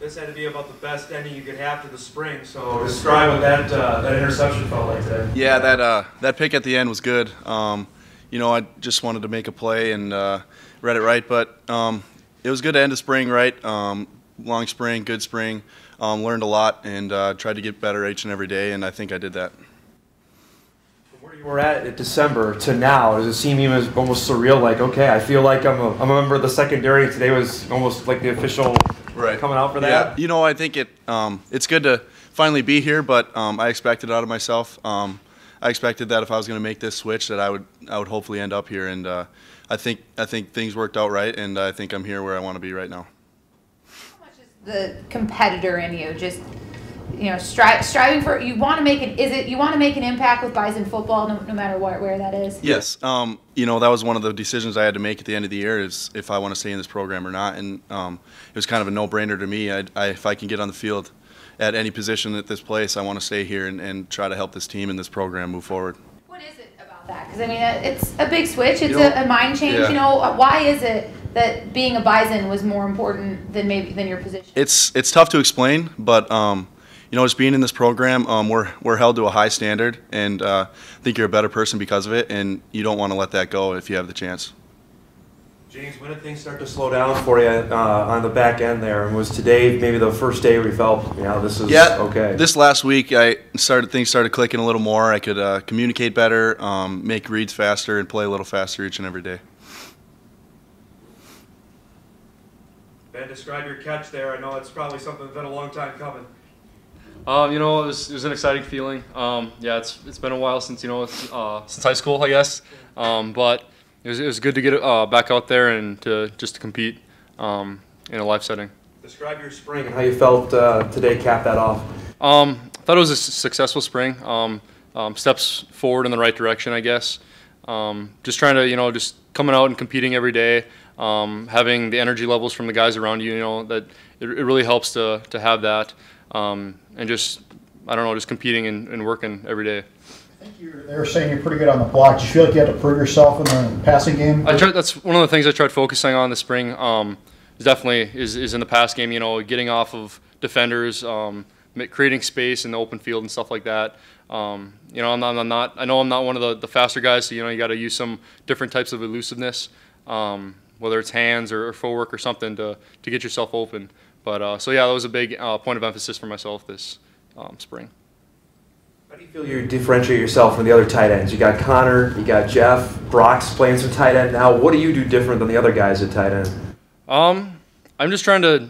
This had to be about the best ending you could have to the spring. So describe what that interception felt like today. Yeah, that pick at the end was good. I just wanted to make a play and read it right, but it was good to end the spring right. Long spring, good spring. Learned a lot and tried to get better each and every day, and I think I did that. From where you were at December to now, does it seem even almost surreal? Like, okay, I feel like I'm a member of the secondary, and today was almost like the official coming out for that? Yeah, I think it's good to finally be here, but I expected it out of myself. I expected that if I was going to make this switch, that I would hopefully end up here, and I think things worked out right, and I think I'm here where I want to be right now. How much is the competitor in you just striving for, you want to make you want to make an impact with Bison football no matter where that is? Yes. That was one of the decisions I had to make at the end of the year, is if I want to stay in this program or not, and it was kind of a no-brainer to me. If I can get on the field at any position at this place, I want to stay here and try to help this team and this program move forward. What is it about that? Because, I mean, it's a big switch. It's a mind change. Yeah. Why is it that being a Bison was more important than your position? It's tough to explain, but just being in this program, we're held to a high standard, and I think you're a better person because of it, and you don't want to let that go if you have the chance. James, when did things start to slow down for you on the back end there? And was today maybe the first day where you felt, this is okay? This last week, things started clicking a little more. I could communicate better, make reads faster, and play a little faster each and every day. Ben, describe your catch there. I know it's probably something that's been a long time coming. It was an exciting feeling. It's been a while since since high school, I guess. But it was good to get back out there and to compete in a live setting. Describe your spring and how you felt today. Cap that off. I thought it was a successful spring. Steps forward in the right direction, I guess. Just trying to just coming out and competing every day. Having the energy levels from the guys around you, that it really helps to have that. And just competing and working every day. I think they were saying you're pretty good on the block. Do you feel like you had to prove yourself in the passing game? That's one of the things I tried focusing on this spring. Is in the pass game. Getting off of defenders, creating space in the open field and stuff like that. I know I'm not one of the faster guys, so you got to use some different types of elusiveness, whether it's hands or footwork or something to get yourself open. But that was a big point of emphasis for myself this spring. How do you feel you differentiate yourself from the other tight ends? You got Connor, you got Jeff, Brock's playing some tight end now. What do you do different than the other guys at tight end? I'm just trying to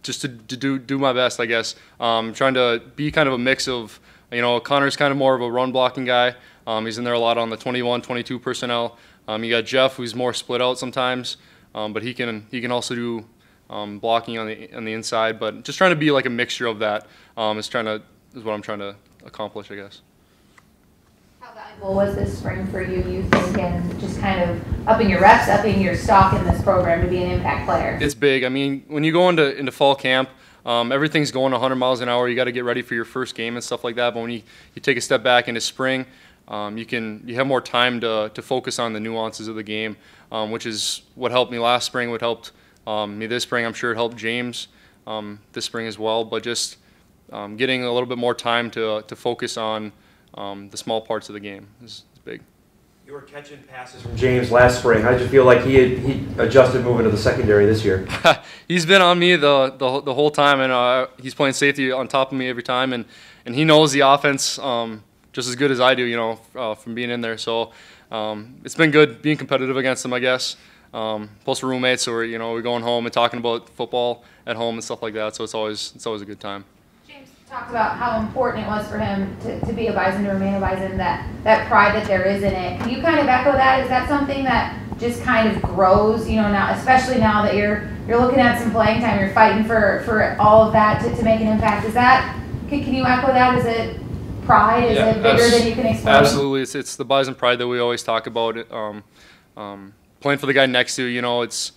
do my best, I guess. Trying to be kind of a mix of, Connor's kind of more of a run blocking guy. He's in there a lot on the 21, 22 personnel. You got Jeff, who's more split out sometimes, but he can also do blocking on the inside. But just trying to be like a mixture of that is what I'm trying to accomplish, I guess. How valuable was this spring for you think, and just kind of upping your reps, upping your stock in this program to be an impact player? It's big. I mean, when you go into fall camp, everything's going 100 miles an hour. You got to get ready for your first game and stuff like that. But when you take a step back into spring, you have more time to focus on the nuances of the game, which is what helped me last spring, what helped me this spring. I'm sure it helped James this spring as well. But just getting a little bit more time to focus on the small parts of the game is big. You were catching passes from James last spring. How did you feel like he adjusted moving to the secondary this year? He's been on me the whole time, and he's playing safety on top of me every time, and he knows the offense just as good as I do, from being in there. So it's been good being competitive against him, I guess. Plus we're roommates, so we're going home and talking about football at home and stuff like that. So it's always a good time. Talked about how important it was for him to be a Bison, to remain a Bison, that pride that there is in it. Can you kind of echo that? Is that something that just kind of grows, now, especially now that you're looking at some playing time, you're fighting for all of that to make an impact? Is that, can you echo that? Is it pride? Is it bigger than you can explain? Absolutely. It's the Bison pride that we always talk about. Playing for the guy next to you, it's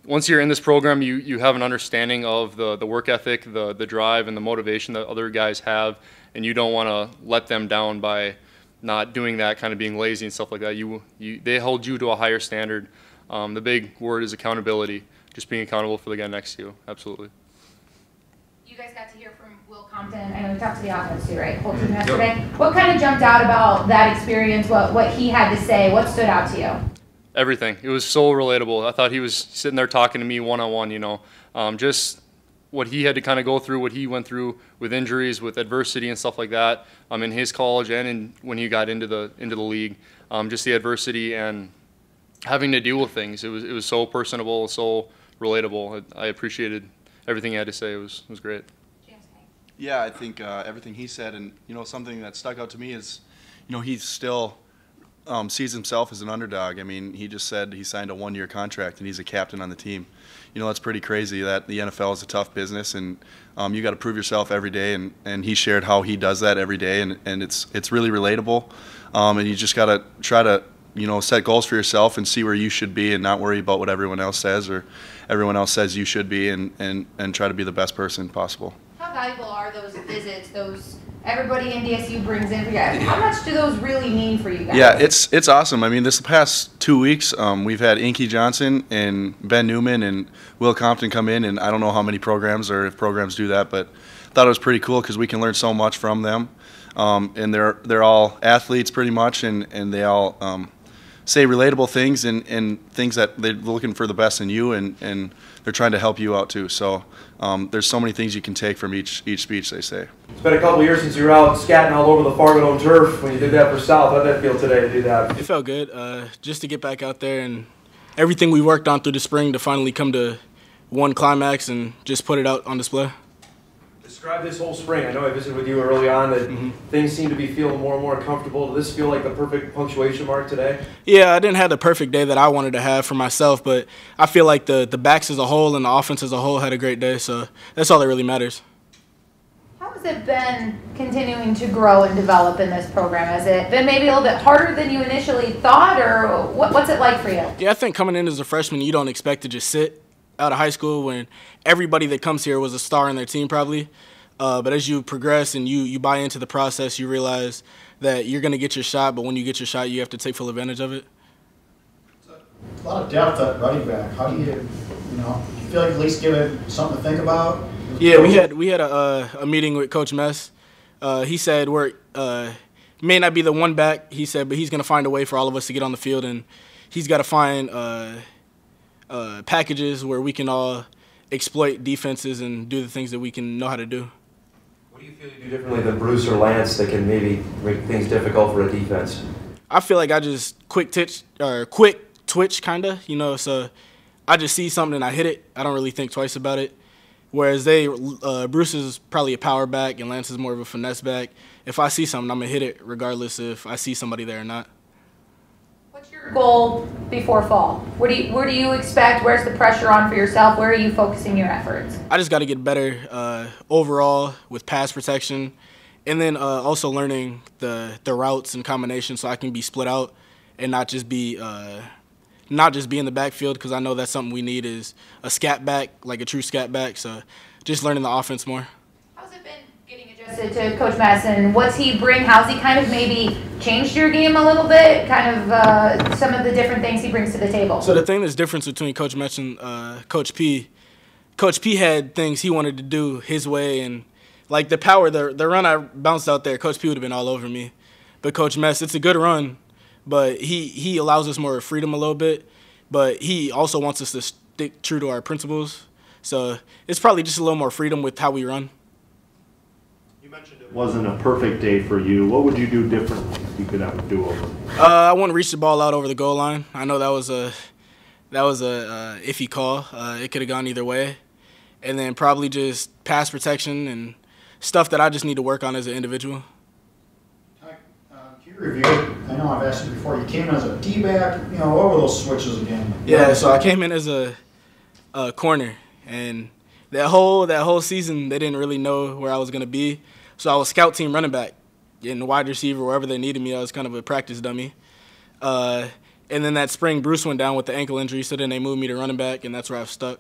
once you're in this program, you have an understanding of the work ethic, the drive, and the motivation that other guys have, and you don't want to let them down by not doing that, kind of being lazy and stuff like that. They hold you to a higher standard. The big word is accountability, just being accountable for the guy next to you. Absolutely. you guys got to hear from Will Compton. I know we talked to the offense too, right? Whole team yesterday. What kind of jumped out about that experience? What he had to say? What stood out to you? Everything. It was so relatable. I thought he was sitting there talking to me one-on-one, you know. Just what he had to kind of go through, what he went through with injuries, with adversity and stuff like that, in his college and when he got into the league. Just the adversity and having to deal with things. It was so personable, so relatable. I appreciated everything he had to say. It was great. Yeah, I think everything he said, and something that stuck out to me is, he still sees himself as an underdog. I mean, he just said he signed a one-year contract and he's a captain on the team. That's pretty crazy. That the NFL is a tough business, and you got to prove yourself every day. And he shared how he does that every day, and it's really relatable. And you just got to try to set goals for yourself and see where you should be, and not worry about what everyone else says or everyone else says you should be, and try to be the best person possible. How valuable are those visits? Everybody NDSU brings in for you guys. How much do those really mean for you guys? Yeah, it's awesome. I mean, this past 2 weeks, we've had Inky Johnson and Ben Newman and Will Compton come in, and I don't know how many programs or if programs do that, but I thought it was pretty cool because we can learn so much from them. And they're all athletes pretty much, and they all say relatable things and things that they're looking for the best in you, and they're trying to help you out too. So there's so many things you can take from each speech they say. It's been a couple of years since you were out scatting all over the Fargo Dome turf when you did that for South. How did that feel today to do that? It felt good, just to get back out there and everything we worked on through the spring to finally come to one climax and just put it out on display. Describe this whole spring. I know I visited with you early on that things seem to be feeling more and more comfortable. Does this feel like the perfect punctuation mark today? Yeah, I didn't have the perfect day that I wanted to have for myself, but I feel like the backs as a whole and the offense as a whole had a great day, so that's all that really matters. How has it been continuing to grow and develop in this program? Has it been maybe a little bit harder than you initially thought, or what's it like for you? Yeah, I think coming in as a freshman, you don't expect to just sit out of high school when everybody that comes here was a star in their team probably. But as you progress and you buy into the process, you realize that you're going to get your shot, but when you get your shot, you have to take full advantage of it. A lot of depth at running back. How do you feel like at least give it something to think about? Yeah, we had a meeting with Coach Mess. He said we're may not be the one back, he said, but he's going to find a way for all of us to get on the field, and he's got to find packages where we can all exploit defenses and do the things that we can know how to do. What do you feel you do differently than Bruce or Lance that can maybe make things difficult for a defense? I feel like I just quick twitch kind of, so I just see something and I hit it. I don't really think twice about it. Whereas Bruce is probably a power back and Lance is more of a finesse back. If I see something, I'm going to hit it regardless if I see somebody there or not. What's your goal before fall? Where do you expect? Where's the pressure on for yourself? Where are you focusing your efforts? I just got to get better overall with pass protection, and then also learning the routes and combinations so I can be split out and not just be in the backfield, because I know that's something we need is a scat back, like a true scat back. So just learning the offense more. How's it been getting adjusted to Coach Madison? What's he bring? How's he kind of maybe changed your game a little bit? Kind of some of the different things he brings to the table. So the thing that's different between Coach Madison and Coach P had things he wanted to do his way, and like the power, the run I bounced out there, Coach P would have been all over me. But Coach Mess, it's a good run, but he allows us more freedom a little bit, but he also wants us to stick true to our principles. So it's probably just a little more freedom with how we run. You mentioned it wasn't a perfect day for you. What would you do differently if you could have a do-over? I want to reach the ball out over the goal line. I know that was a iffy call. It could have gone either way. And then probably just pass protection and stuff that I just need to work on as an individual. Can you review? I know I've asked you before. You came in as a D-back. What were those switches again? Yeah, so I came in as a corner, and that whole season they didn't really know where I was gonna be. So I was scout team running back, getting wide receiver wherever they needed me. I was kind of a practice dummy. And then that spring, Bruce went down with the ankle injury, so then they moved me to running back, and that's where I've stuck.